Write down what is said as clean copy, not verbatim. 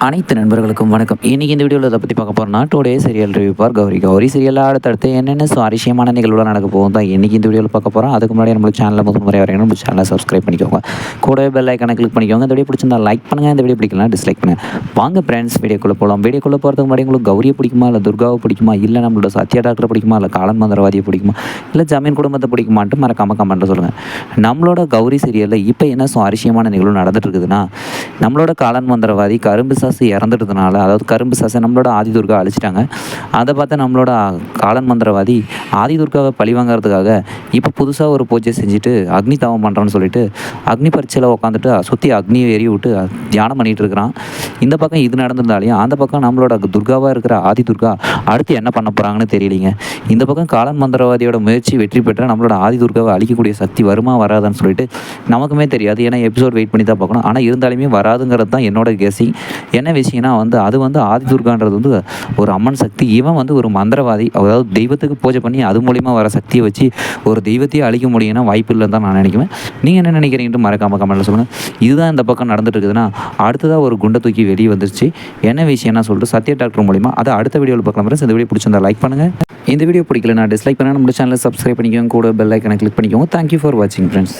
அனைத்து நண்பர்களுக்கும் வணக்கம். இன்றைக்கி இந்த வீடியோவில் இதை பற்றி பார்க்க போகிறோம்னா டுடே சீரியல் ரிவ்யூ பார் கௌரி. கௌரி சீரியலில் அடுத்தடுத்து என்னென்ன சுவாரஸ்யமான நிகழ்வுலாம் நடக்க போகும் தான் இன்றைக்கி இந்த வீடியோவில் பார்க்க போகிறோம். அதுக்கு முன்னாடி நம்ம சேனலில் முதல் முறை வரைக்கும் நம்ம சேனலை சப்ஸ்கிரைப் பண்ணிக்கோங்க. கூடவே பெல் ஐக்கானை கிளிக் பண்ணிக்கோங்க. இந்த வீடியோ பிடிச்சிருந்தா லைக் பண்ணுங்கள், இந்த வீடியோ பிடிக்கலாம் டிஸ்லைக் பண்ணுங்கள். வாங்க ஃப்ரெண்ட்ஸ் வீடியோக்குள்ளே போகலாம். வீடியோக்குள்ளே போகிறதுக்கு முன்னாடி உங்களுக்கு கௌரியை பிடிக்குமா, இல்லை துர்காவை பிடிக்குமா, இல்லை நம்மளோட சத்யா டாக்டரை பிடிக்குமா, இல்லை காலன் மந்திரவாதியை பிடிக்குமா, இல்லை ஜமீன் குடும்பத்தை பிடிக்குமான்ட்டு மறக்காமல் கமெண்ட்டில் சொல்லுங்கள். நம்மளோட கௌரி சீரியலில் இப்போ என்ன சுவாரஸ்யமான நிகழ்வு நடந்துட்டு இருக்குதுன்னா, நம்மளோட காலன் மந்திரவாதி கரும்பு சாசு இறந்துட்டதுனால, அதாவது கரும்பு சாசை நம்மளோட ஆதிதுர்கா அழிச்சிட்டாங்க. அதை பார்த்து நம்மளோட காலன் மந்திரவாதி ஆதிதுர்காவை பழி வாங்கிறதுக்காக இப்போ புதுசாக ஒரு பூஜை செஞ்சுட்டு அக்னி தவம் பண்ணுறான்னு சொல்லிட்டு அக்னி பரீட்சையில் உட்காந்துட்டு சுற்றி அக்னியை எரி விட்டு தியானம் பண்ணிகிட்டு இருக்கிறான். இந்த பக்கம் இது நடந்திருந்தாலையும் அந்த பக்கம் நம்மளோட துர்காவாக இருக்கிற ஆதிதுர்கா அடுத்து என்ன பண்ண போகிறாங்கன்னு தெரியலிங்க. இந்த பக்கம் காலன் மந்திரவாதியோட முயற்சி வெற்றி பெற்ற நம்மளோட ஆதிதுர்காவை அழிக்கக்கூடிய சக்தி வருமா வராதுன்னு சொல்லிட்டு நமக்குமே தெரியாது. ஏன்னா எபிசோட் வெயிட் பண்ணி தான் பார்க்கணும். ஆனால் இருந்தாலுமே வராதுங்கிறது தான் என்னோட கெஸிங். என்ன விஷயம்னா அது ஆதிதுர்கான்றது ஒரு அம்மன் சக்தி. இவன் ஒரு மந்திரவாதி, அதாவது தெய்வத்துக்கு பூஜை பண்ணி அது மூலிமா வர சக்தியை வச்சு ஒரு தெய்வத்தையே அழிக்க முடியும்னா வாய்ப்பு இல்லைன்னு தான் நான் நினைக்குவேன். நீங்கள் என்ன நினைக்கிறீங்கன்னு மறக்காமல் கமெண்ட்டில் சொல்லுங்கள். இதுதான் இந்த பக்கம் நடந்துட்டு இருக்குதுன்னா அடுத்ததாக ஒரு குண்டை தூக்கி வெளியே வந்துருச்சு. என்ன விஷயம்னா சொல்லிட்டு சத்யா டாக்டர் மூலிமா அதை அடுத்த வீடியோவில் பார்க்கலாம். இந்த வீடியோ பிடிச்சிருந்தா லைக் பண்ணுங்கள். இந்த வீடியோ பிடிக்கல நான் டிஸ்லைக் பண்ண நம்ம சேனலை சப்ஸ்கிரைப் பண்ணிக்கோங்க. கூட பெல் ஐக்கனை கிளிக் பண்ணிக்கோங்க. தேங்க்யூ ஃபார் வாட்சிங் ஃப்ரெண்ட்ஸ்.